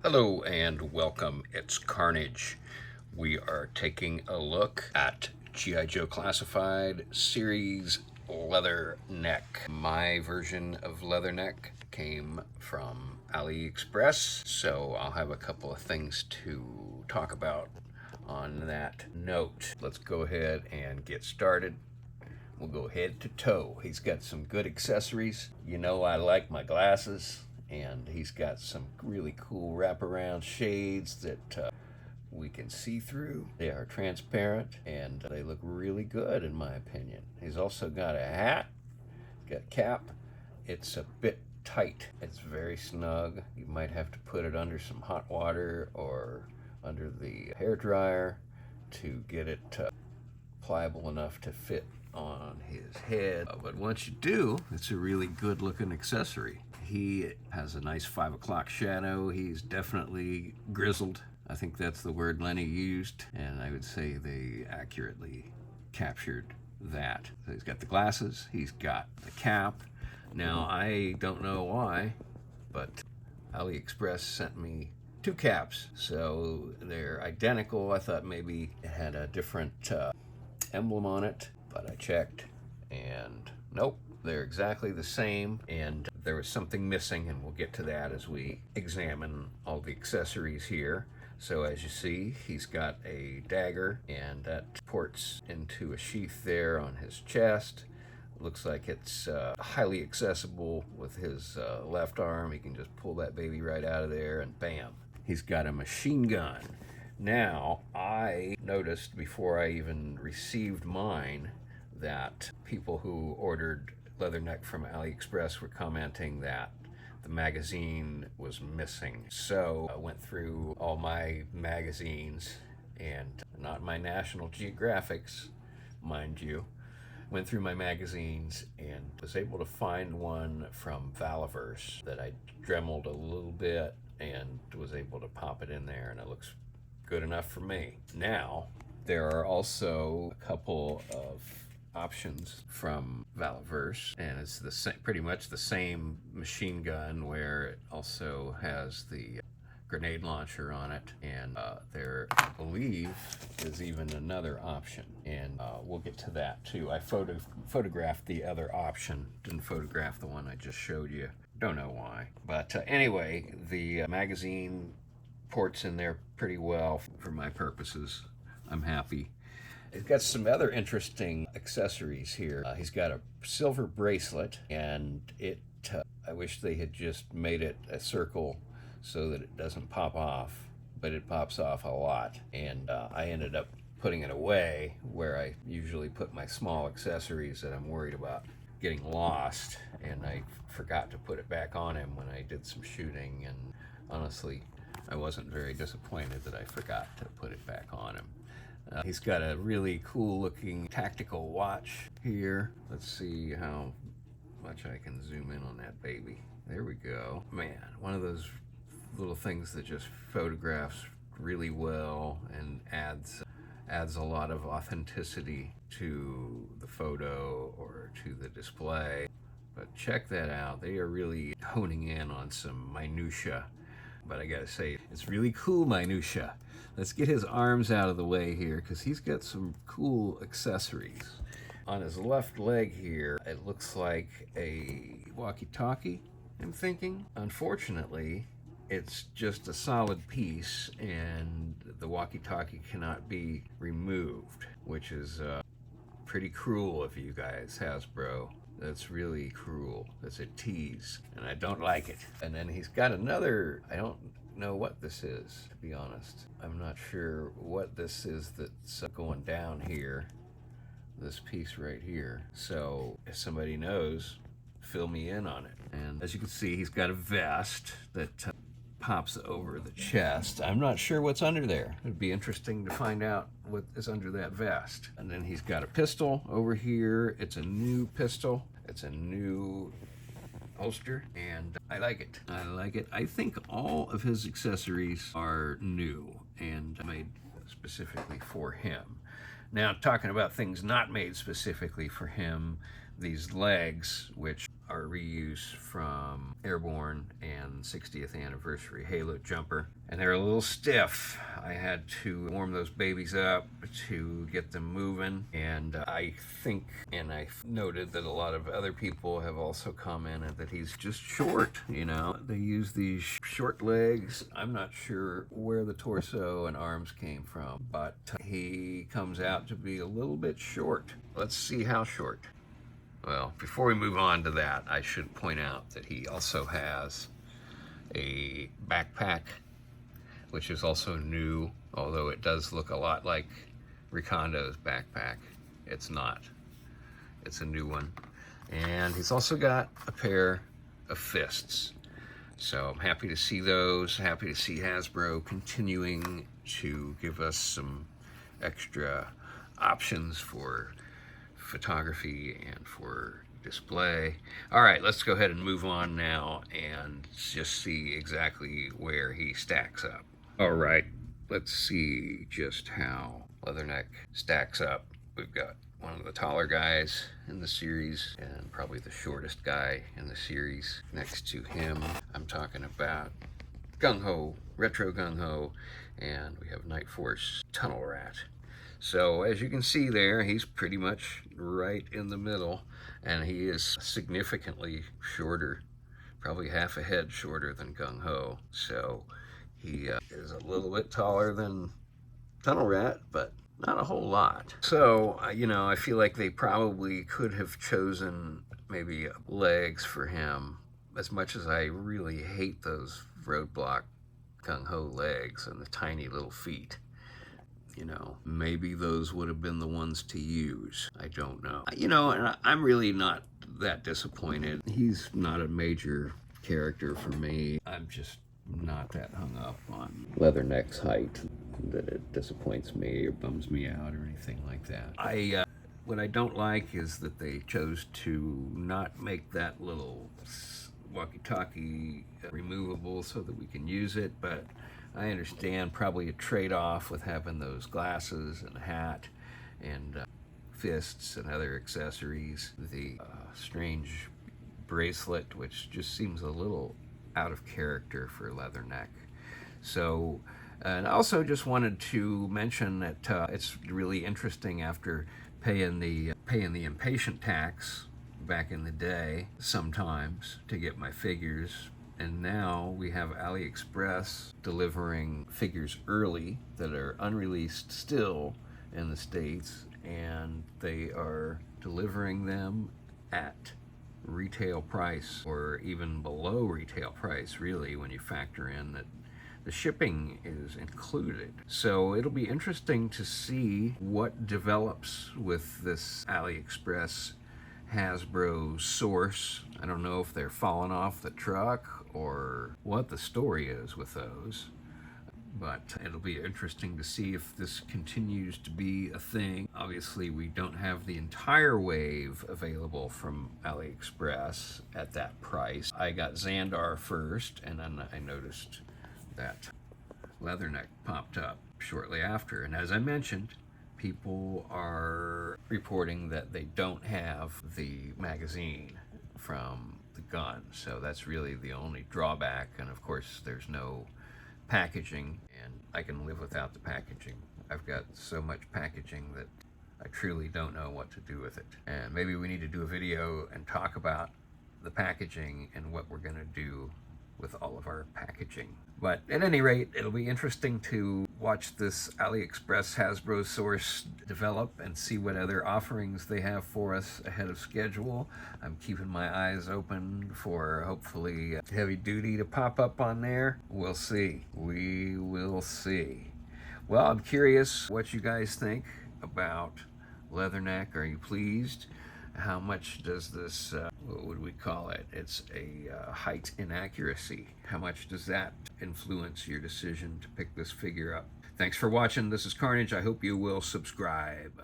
Hello and welcome. It's Carnage. We are taking a look at G.I. Joe Classified Series Leatherneck. My version of Leatherneck came from AliExpress, so I'll have a couple of things to talk about on that note. Let's go ahead and get started. We'll go head to toe. He's got some good accessories. You know I like my glasses, and he's got some really cool wraparound shades that we can see through. They are transparent and they look really good in my opinion. He's also got a hat, got a cap. It's a bit tight. It's very snug. You might have to put it under some hot water or under the hair dryer to get it pliable enough to fit on his head. But once you do, it's a really good looking accessory. He has a nice 5 o'clock shadow. He's definitely grizzled. I think that's the word Lenny used, and I would say they accurately captured that. So he's got the glasses, he's got the cap. Now, I don't know why, but AliExpress sent me 2 caps, so they're identical. I thought maybe it had a different emblem on it, but I checked, and nope, they're exactly the same, and there was something missing, and we'll get to that as we examine all the accessories here. So as you see, he's got a dagger, and that ports into a sheath there on his chest. Looks like it's highly accessible with his left arm. He can just pull that baby right out of there, and bam. He's got a machine gun. Now, I noticed before I even received mine that people who ordered Leatherneck from AliExpress were commenting that the magazine was missing. So I went through all my magazines, and not my National Geographics, mind you. Went through my magazines and was able to find one from Valaverse that I dremeled a little bit and was able to pop it in there, and it looks good enough for me. Now, there are also a couple of options from Valaverse, and it's pretty much the same machine gun, where it also has the grenade launcher on it, and there, I believe, is even another option, and we'll get to that too. I photographed the other option, didn't photograph the one I just showed you. Don't know why, but anyway, the magazine ports in there pretty well for my purposes. I'm happy. He's got some other interesting accessories here. He's got a silver bracelet, and I wish they had just made it a circle so that it doesn't pop off, but it pops off a lot. And I ended up putting it away where I usually put my small accessories that I'm worried about getting lost, and I forgot to put it back on him when I did some shooting, and honestly, I wasn't very disappointed that I forgot to put it back on him. He's got a really cool looking tactical watch here. Let's see how much I can zoom in on that baby. There we go. Man, one of those little things that just photographs really well and adds a lot of authenticity to the photo or to the display. But check that out. They are really honing in on some minutia. But I gotta say, it's really cool minutia. Let's get his arms out of the way here, because he's got some cool accessories. On his left leg here, it looks like a walkie-talkie, I'm thinking. Unfortunately, it's just a solid piece, and the walkie-talkie cannot be removed, which is pretty cruel of you guys, Hasbro. That's really cruel. That's a tease, and I don't like it. And then he's got another, I don't know what this is, to be honest. I'm not sure what this is that's going down here, this piece right here. So if somebody knows, fill me in on it. And as you can see, he's got a vest that pops over the chest. I'm not sure what's under there. It'd be interesting to find out what is under that vest. And then he's got a pistol over here. It's a new pistol. It's a new holster, and I like it. I like it. I think all of his accessories are new and made specifically for him. Now, talking about things not made specifically for him, these legs, which are reuse from Airborne and 60th anniversary Halo jumper. And they're a little stiff. I had to warm those babies up to get them moving. And I think, and I noted that a lot of other people have also commented that he's just short, you know. They use these short legs. I'm not sure where the torso and arms came from, but he comes out to be a little bit short. Let's see how short. Well, before we move on to that, I should point out that he also has a backpack, which is also new, although it does look a lot like Ricondo's backpack. It's not. It's a new one. And he's also got a pair of fists. So I'm happy to see those, happy to see Hasbro continuing to give us some extra options for photography and for display. All right, let's go ahead and move on now and just see exactly where he stacks up. All right, let's see just how Leatherneck stacks up. We've got one of the taller guys in the series and probably the shortest guy in the series. Next to him, I'm talking about Gung Ho, Retro Gung Ho, and we have Night Force Tunnel Rat. So as you can see there, he's pretty much right in the middle, and he is significantly shorter, probably half a head shorter than Gung Ho. So he is a little bit taller than Tunnel Rat, but not a whole lot. So, you know, I feel like they probably could have chosen maybe legs for him, as much as I really hate those Roadblock Gung Ho legs and the tiny little feet. You know, maybe those would have been the ones to use. I don't know. You know, and I'm really not that disappointed. He's not a major character for me. I'm just not that hung up on Leatherneck's height that it disappoints me or bums me out or anything like that. What I don't like is that they chose to not make that little walkie-talkie removable so that we can use it, but I understand probably a trade-off with having those glasses and a hat and fists and other accessories. The strange bracelet, which just seems a little out of character for Leatherneck. So, and I also just wanted to mention that it's really interesting after paying the impatient tax back in the day sometimes to get my figures. And now we have AliExpress delivering figures early that are unreleased still in the States, and they are delivering them at retail price or even below retail price, really, when you factor in that the shipping is included. So it'll be interesting to see what develops with this AliExpress Hasbro source. I don't know if they're falling off the truck or what the story is with those, but it'll be interesting to see if this continues to be a thing. Obviously, we don't have the entire wave available from AliExpress at that price. I got Xandar first, and then I noticed that Leatherneck popped up shortly after. And as I mentioned, people are reporting that they don't have the magazine from the gun, so that's really the only drawback. And of course, there's no packaging, and I can live without the packaging. I've got so much packaging that I truly don't know what to do with it. And maybe we need to do a video and talk about the packaging and what we're going to do with all of our packaging. But at any rate, it'll be interesting to watch this AliExpress Hasbro source develop and see what other offerings they have for us ahead of schedule. I'm keeping my eyes open for hopefully heavy duty to pop up on there. We'll see. We will see. Well, I'm curious what you guys think about Leatherneck. Are you pleased? How much does this, what would we call it? it's a height inaccuracy. How much does that influence your decision to pick this figure up? Thanks for watching. This is Carnage. I hope you will subscribe.